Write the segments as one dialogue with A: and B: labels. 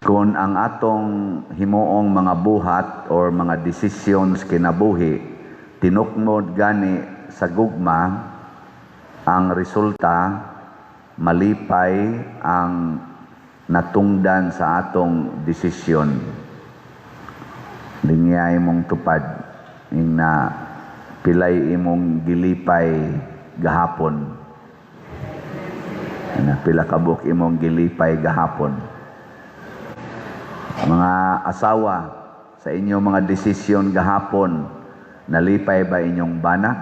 A: Kung ang atong himuong mga buhat or mga decisions kinabuhi tinukmod gani sa gugma, ang resulta malipay ang natungdan sa atong desisyon. Linyay mong tupad na pilay imong gilipay gahapon. Na pila kabuk imong gilipay gahapon. Mga asawa, sa inyong mga desisyon gahapon, nalipay ba inyong bana?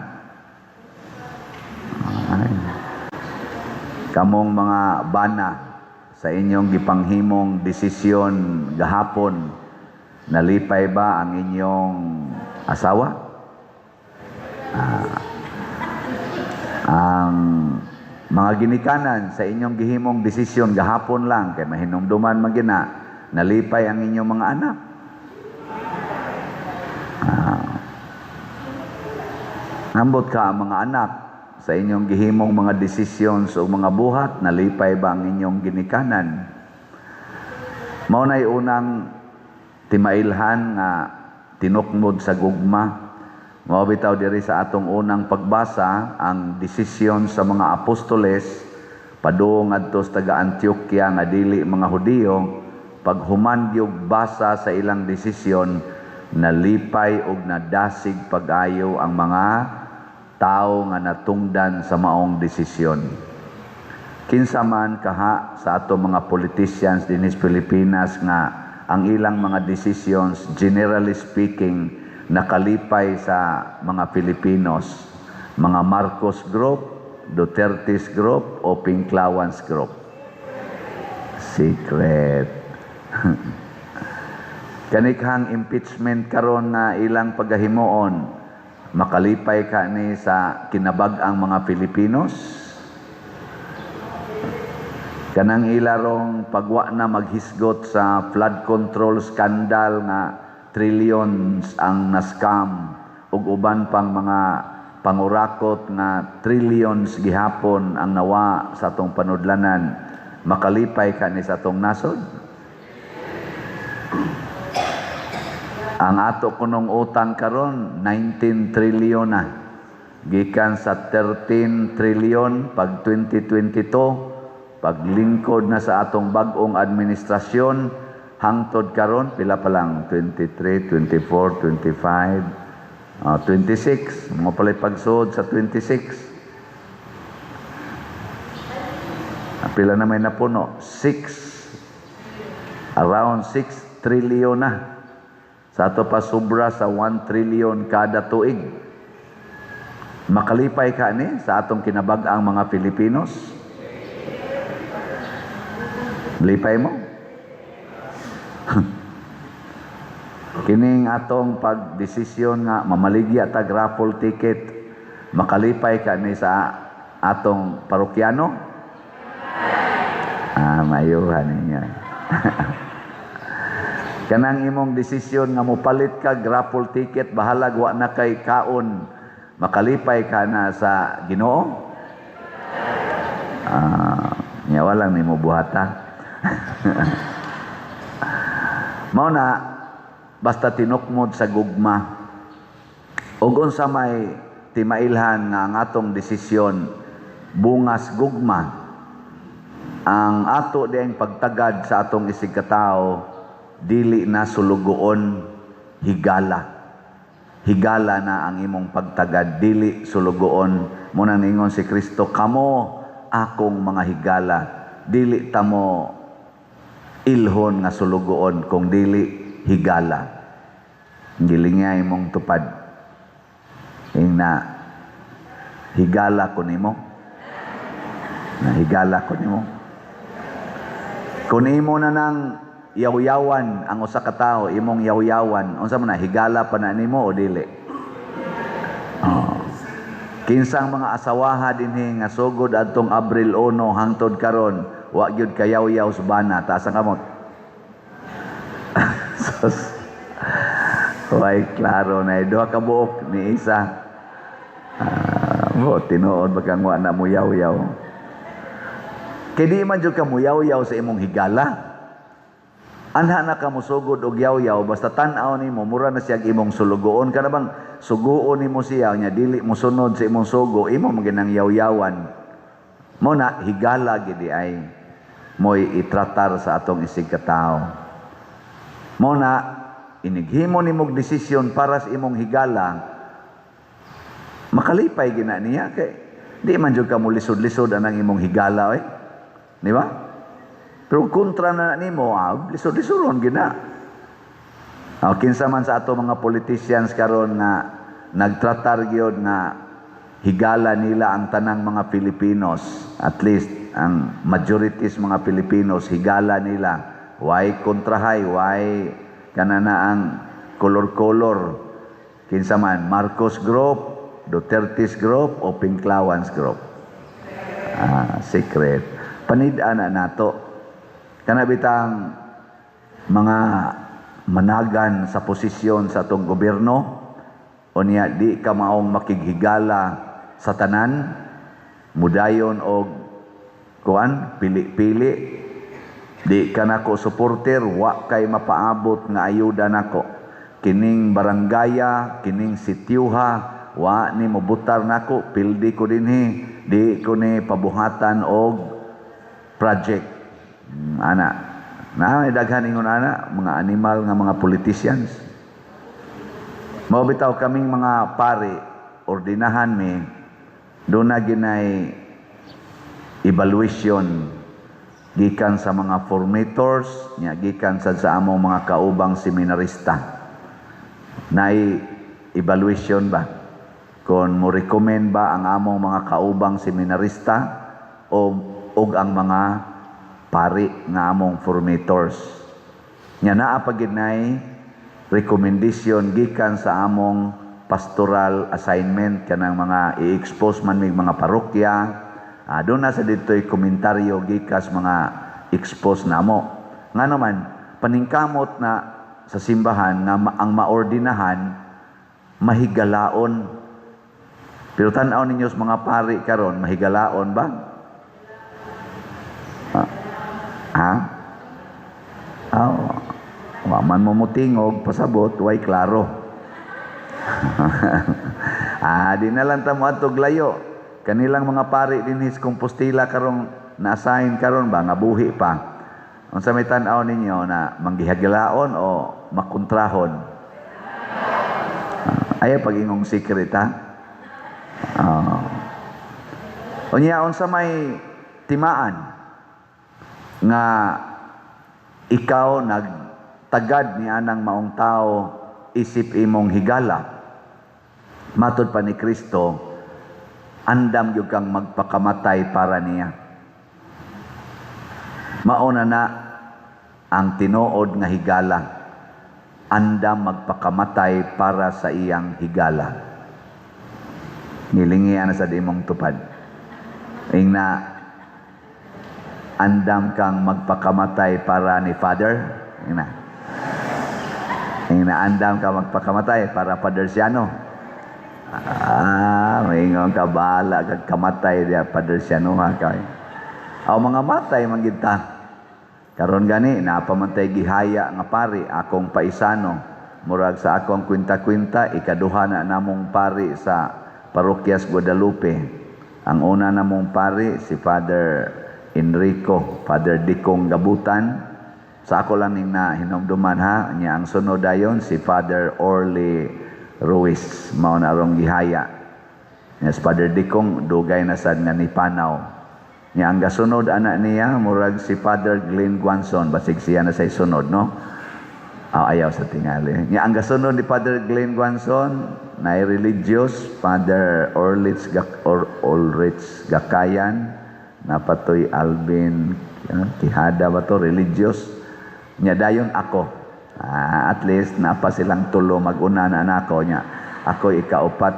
A: Ay. Kamong mga bana, sa inyong gipanghimong desisyon gahapon, nalipay ba ang inyong asawa? Ang mga ginikanan sa inyong gihimong desisyon gahapon lang, kay mahinumduman magina, nalipay ang inyong mga anak. Ambot ka mga anak, sa inyong gihimong mga desisyon o mga buhat, nalipay ba ang inyong ginikanan? Mao na'y unang timailhan nga tinukmod sa gugma. Mao bitaw diri sa atong unang pagbasa ang desisyon sa mga apostoles padung adto sa taga Antioquia nga dili mga Hudiyo. Paghuman gyud basa sa ilang desisyon, nalipay og nadasig pag-ayo ang mga tao nga natungdan sa maong desisyon. Kinsa man kaha sa ato mga politicians dinhi sa Pilipinas nga ang ilang mga decisions, generally speaking, nakalipay sa mga Pilipinos, mga Marcos Group, Duterte's Group o Pinklawans Group. Secret. Kanikhang impeachment karon na ilang pagahimuon, makalipay ka ni sa kinabag-ang mga Pilipinos? Kanang ilarong pagwa na maghisgot sa flood control scandal nga trillions ang naskam ug uban pang mga pangurakot nga trillions gihapon ang nawa sa atong panudlanan, makalipay ka ni sa atong nasod? Ang ato kunong utang karon 19 trillion na, gikan sa 13 trillion pag 2022. Paglingkod na sa atong bag-ong administrasyon, hangtod karon pila pa lang, 23, 24, 25, 26. Mga palay pagsud sa 26. Pila na may napuno? 6. Around 6 trillion na. Sa ato pa sobra sa 1 trillion kada tuig. Makalipay ka ni sa atong kinabag-ang mga Pilipinos? Lipay mo? Kining atong pagdesisyon nga mamaligya tag raffle ticket, makalipay ka ni sa atong parokyano? Mayuhan ninyo. Kanang imong desisyon nga mopalit ka raffle ticket, bahalag wa na kay kaon, makalipay ka na sa Ginoo? Nyawa lang nimo buhata. Mao na basta tinukmod sa gugma ug unsa may timailhan nga ang atong desisyon bungas gugma, ang ato diyang pagtagad sa atong isig katao dili na sulugoon, higala na ang imong pagtagad, dili sulugoon. Muna ningon si Kristo, kamo akong mga higala, dili tamo ilhon nga sulugoon kung dili higala. Gilingay mong tupad na higala ko nimo, kung imo na nang yaw-yawan ang usa ka tawo, imong yaw-yawan, unsa man na, higala pa na nimo o dili? Kinsang mga asawaha dinhi nga sugod adtong Abril 1 hangtod karon, wa gyud kayaw-yaw sa bana, taas ang kamot. Way klaro na duha ka buok ni isa. Tinuod bagang wa na mo yaw-yaw. Kay di man jud ka mo yaw-yaw sa imong higala. Anha na ka mo sugod og yaw-yaw, basta tan-aw nimo mura na siya imong sulugoon. Kana bang suguon nimo siya nya dili mo sunod sa imong sugo, imo maginang yaw-yawan. Mo na higala gid ay mo'y itratar sa atong isig katao. Mo na inighimo nimog desisyon para sa imong higala, makalipay gina niya kay di man jud ka mo lisod-lisod anang imong higala oy. Di ba? Pero kontra na nimo, lisod-lisoron gina. Kinsa man sa ato mga politicians karon nga nagtratar gyud nga higala nila ang tanang mga Pilipinos, at least ang majorities mga Pilipinos higala nila, why kontrahay, why kanana ang kolor-kolor, kinsa man Marcos Group, Duterte's Group o Pinklawans Group. Secret panid-an na nato kana bitang mga managan sa posisyon sa atong gobyerno, o niya di ka maong makighigala sa tanan, mudayon og kuan pili-pili, di ka nako supporter, wa kay mapaabot nga ayuda nako, kining barangaya, kining sityuha, wa ni mobutar nako, pildi ko dinhi, di ko ni pabuhatan og project. Ana na daghan ingon ana mga animal nga mga politicians. Mao bitaw kaming mga pari ordinahan mi do na ginay evaluation gikan sa mga formators nya gikan sa among mga kaubang seminarista. Nay evaluation ba kon mo recommend ba ang among mga kaubang seminarista og ang mga pari nga among formators. Nya naa pa gid nay recommendation gikan sa among pastoral assignment kanang mga i-expose man mig mga parokya. Doon na sa dito'y komentaryo gikas mga expose namo. Nga naman paningkamot na sa simbahan nga ang maordinahan mahigalaon. Pero tan-aw ninyo sa mga pari karon mahigalaon ba? Waman mo mutingog, pasabot, way klaro. Di na lang tamo atog layo. Kanilang mga pari din his Compostela karong na-assign karon ba, nga buhi pa. Unsa may tan-aw ninyo na manggihaglaon o makontrahon? Ayaw pag-ingong secret ha? Unya, unsa may timaan nga ikaw nagtagad ni anang maong tao isip imong higala, matud pa ni Kristo, andam gyud kang magpakamatay para niya. Mauna na ang tinuod nga higala, andam magpakamatay para sa iyang higala. Nilingian na sa dimong tupad. Ingna andam kang magpakamatay para ni Father. Ingna andam kang magpakamatay para Father Siano. Maingon ka bahala kag kamatay dia Father Siano ha kay. Aw mga matay man gid ta. Karon gani napamantay gihaya nga pari akong paisano. Murag sa akong kwinta-kwinta ikaduha na namong pari sa Parokyas Guadalupe. Ang una namong pari si Father Enrico, Father Dikong Gabutan. Sa ako lang ning na hinumduman ha, niya ang sunod dayon si Father Orly Ruiz, mao na rong gihaya. Niya si Father Dikong dugay na sad nga nipanaw. Niya ang gasunod anak niya murag si Father Glenn Guanson, basig siya na sa sunod no. Ayaw sa tingali. Niya ang gasunod ni Father Glenn Guanson na religious, Father Ulrich Gakayan, napatoy Alvin Quijada ba to, religious. Nya dayon ako. At least napa silang tulo mag-una na nako nya. Ako ikaupat.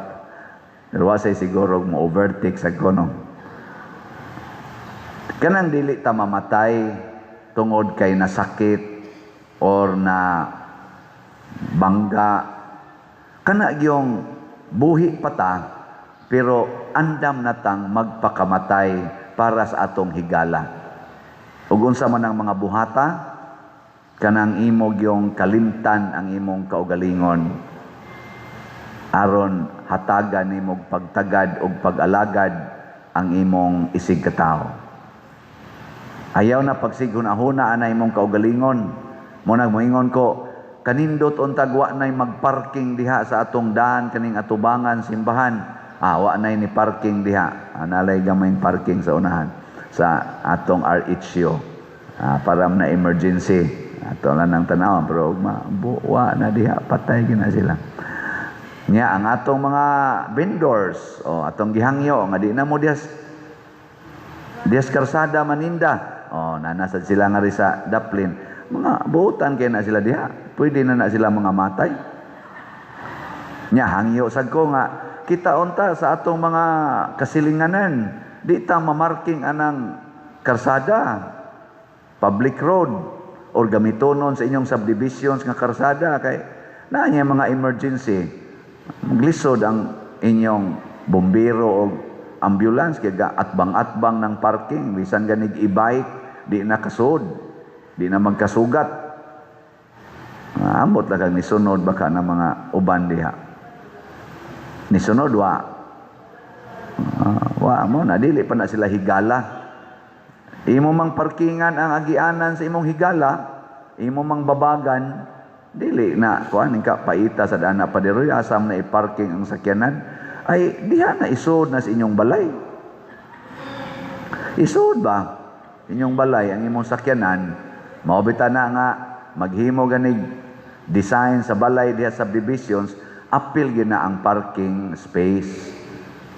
A: Pero wasay siguro mo overtake sa kono. Kanang dili ta mamatay tungod kay nasakit or na bangga. Kana gyung buhi pa ta pero andam natang magpakamatay para sa atong higala. Ug unsa man ang mga buhata, kanang imog yung kalimtan ang imong kaugalingon aron hatagan nimog pagtagad o pag-alagad ang imong isig katao. Ayaw na pagsighuna-huna na imong kaugalingon. Muna moingon ko, kanindot untag wa nay magparking diha sa atong daan kaning atubangan simbahan. Wa nay ni parking diha. Analay gamayng parking sa unahan sa atong RHO. Para na emergency. Ato lang nang tanaw pero wa na diha, patay gina sila. Nya ang atong mga vendors o atong gihangyo nga di na mo dias karsada maninda. Nanasad sila nga ri sa Daplin. Mga buutan kay na sila diha. Pwede na sila mga matay. Nya hangyo sad ko nga kita unta sa atong mga kasilinganan di ta mamarking anang karsada, public road or gamitonon sa inyong subdivisions nga karsada kay naanya mga emergency. Maglisod ang inyong bombero o ambulance kay atbang-atbang ng parking bisan ganig e-bike di na kasud, di na magkasugat. Ambot lang kang nisunod baka na mga uban diha. Nisunod wa mo na dili pa na sila higala. Imo mang parkingan ang agianan sa imong higala, imo mang babagan, dili na kuan ka paita sa dana padiroy asam na i-parking ang sakyanan ay diha na isud na sa inyong balay. Isud ba inyong balay ang imong sakyanan? Maobita na nga maghimo ganig design sa balay diha subdivisions, apil gina ang parking space.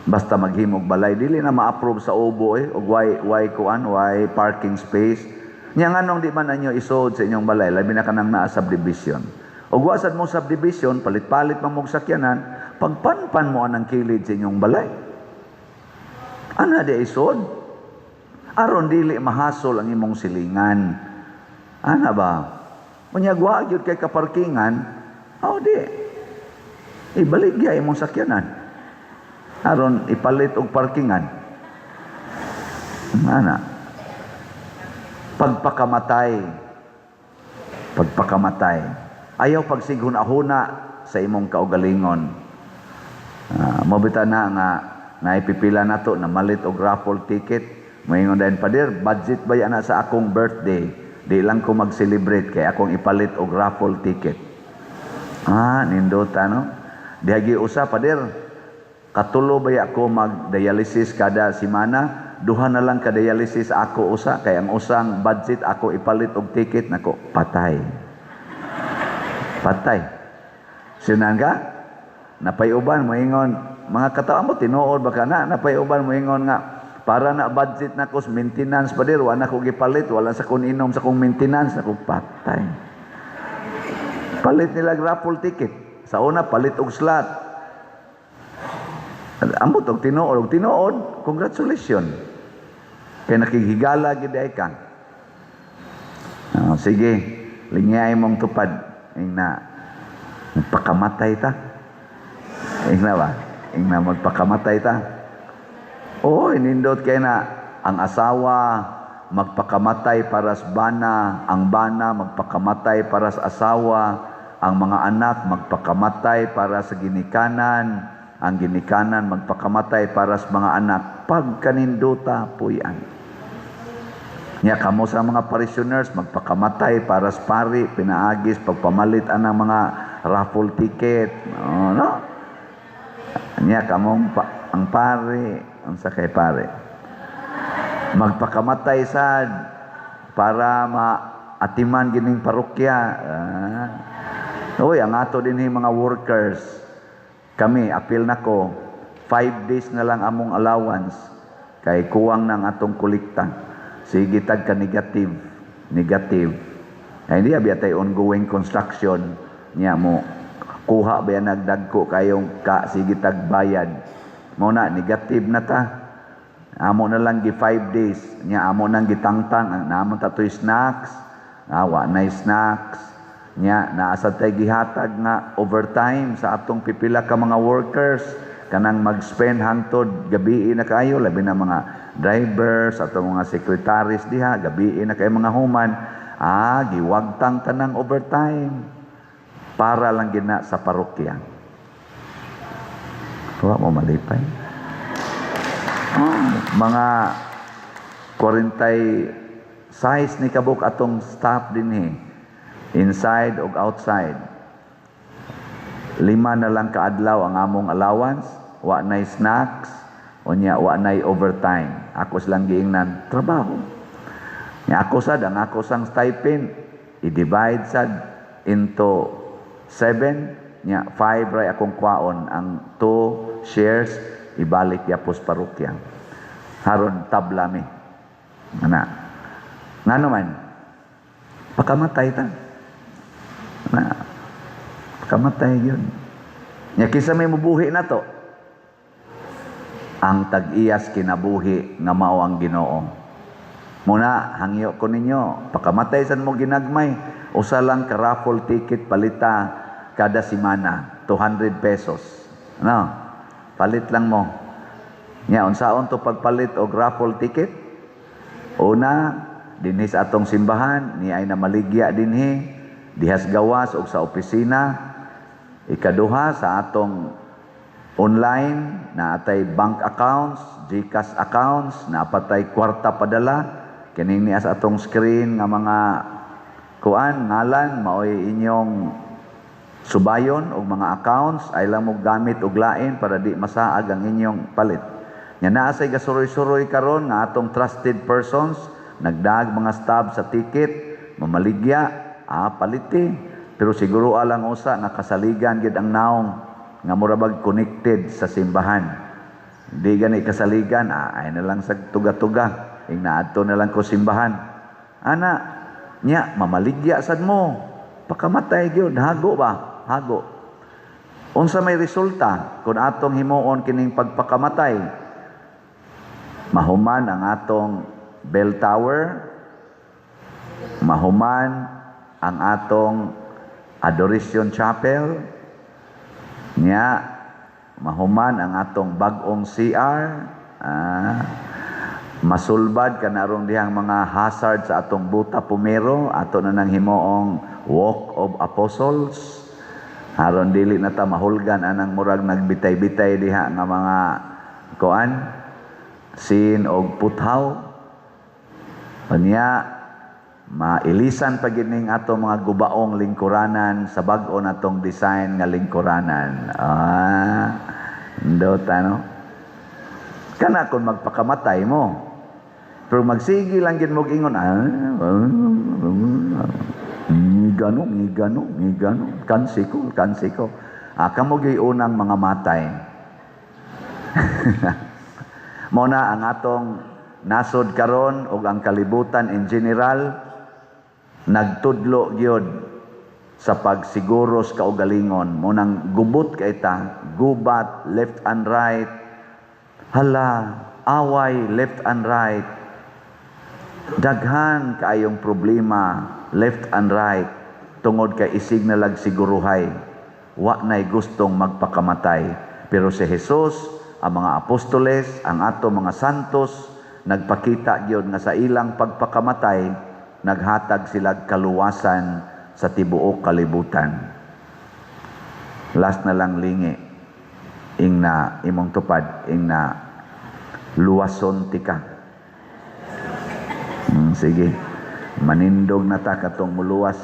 A: Basta maghimog balay dili na ma-approve sa ubo og why parking space. Nya nganong di man anyo isod sa inyong balay labi na kanang naa subdivision. Og wa sad mo subdivision palit-palit man mog sakyanan, pagpanpan mo anang kilid sa inyong balay. Ana di isod aron dili mahasol ang imong silingan. Ana ba? Unya wa gyud kay kaparkingan, di ibalik gyud imong sakyanan. Aron ipalit og parkingan. Ana. Pagpakamatay. Ayaw pagsighuna-huna sa imong kaugalingon. Mabita na nga naipipila nato na malit og raffle ticket. Moingon dayon padir, budget ba yana sa akong birthday? Di lang ko mag-celebrate kay akong ipalit og raffle ticket. Nindota no. Dihagi usa padir, katulo ba ako mag-dialysis kada semana? Duha na lang ka-dialysis ako usa kay ang usang budget ako ipalit og ticket nako patay. Sinan ka? Napayuban moingon mga katao mo tinuod baka napayuban moingon nga para na budget na ko maintenance pa dir, wala ko gipalit, wala sa kung inom sa kong maintenance, ako patay. Palit nila raffle ticket. Sa una, palit og slot. Ambot og tinuod, congratulations. Kaya nakihigala giday ka. Sige, linyay mong tupad. Magpakamatay ta. Magpakamatay ta. Inindot kay na ang asawa magpakamatay para sa bana, ang bana magpakamatay para sa asawa, ang mga anak magpakamatay para sa ginikanan, ang ginikanan magpakamatay para sa mga anak. Pagkanindota po yan. Nya kamo sa mga parishioners magpakamatay para sa pari, pinaagis pagpamalit ang mga raffle ticket. Nya kamong ang pari ang sakay pare magpakamatay sad para maatiman gining parokya. Ang ato din mga workers kami apil nako 5 days na lang among allowance kay kuwang ng atong kolekta. Sige tag ka negative ay hindi abiyatay ongoing construction niya mo kuha ba yan nagdagko kayong sige tag bayad mo na negative na ta. Amo na lang gi 5 days nya amo nang gitangtang namon tatoy snacks, wa na snacks nya naasad tay gihatag nga overtime sa atong pipila ka mga workers kanang mag-spend hangtod gabi na kayo labi na mga drivers atong mga secretaries diha gabi na kay mga human Giwagtang tanang overtime para lang gina sa parokya. Wa mo malipay. Mga 46 ni kabuk atong staff dinhi, inside ug outside. 5 na lang kaadlaw ang among allowance, wa nay snacks, unya wa nay overtime. Ako silang giingnan trabaho. Nya ako sad ang ako sang stipend i-divide sad into 7, nya 5 ray akong kwaon, ang 2 shares ibalik yapos parokya. Haron tabla mi. Ngano man pakamatay ta. Pakamatay yun. Nya kisa may mabuhi na to. Ang tag-iyas kinabuhi nga mao ang Ginoo. Muna hangyo ko ninyo, pakamatay san mo ginagmay, usa lang ka raffle ticket palita kada semana, 200 pesos. Ano? Palit lang mo. Nya unsaon to pagpalit og raffle ticket? Una, dinhi sa atong simbahan, ni ay na maligya dinhi, dihas gawas og sa opisina. Ikaduha, sa atong online na atay bank accounts, GCash accounts, na patay kwarta padala. Kining niya sa atong screen nga mga kuan, ngalan, maoy inyong subayon og mga accounts, ay lang mo gamit og lain para di masaag ang inyong palit. Nya naa say gasuroy-suroy karon nga atong trusted persons, nagdag mga stab sa ticket, mamaligya, paliti. Pero siguro alang usa nakasaligan gid ang naong nga murabag connected sa simbahan. Di gani kasaligan, ay na lang sa tuga-tuga. Inaadto na lang ko simbahan. Ana, nya mamaligya sad mo. Pakamatay gyud, hago ba? Hago. Unsa may resulta kung atong himuon kining pagpakamatay? Mahuman ang atong bell tower, mahuman ang atong Adoration Chapel, nya mahuman ang atong bag-ong CR, masulbad kanarong dihang mga hazard sa atong buta pumero, ato na nang himuong Walk of Apostles, aron dili na ta mahulgan anang murag nagbitay-bitay diha nga mga kuan, sin og puthaw. Unya mailisan pa gid ning ato mga gubaong lingkuranan sa bag-o natong design nga lingkuranan. Ndota no. Kana kun magpakamatay mo. Pero magsigi lang gid mo ingon, ngigano, kansiko. Kamo gyud unang mga matay. Mao na ang atong nasod karon ug ang kalibutan in general nagtudlo gyud sa pagsiguro sa kaugalingon. Munang gubot kay ta, gubat left and right. Hala, away left and right. Daghan kaayong problema left and right tungod kay isig na lag siguruhay. Wa nay gustong magpakamatay. Pero si Jesus, ang mga apostoles, ang ato mga santos, nagpakita gyud nga sa ilang pagpakamatay naghatag sila kaluwasan sa tibuok kalibutan. Last na lang lingi, ingna imong tupad, ingna luwason tika. Sige, manindog na ta katong muluwas.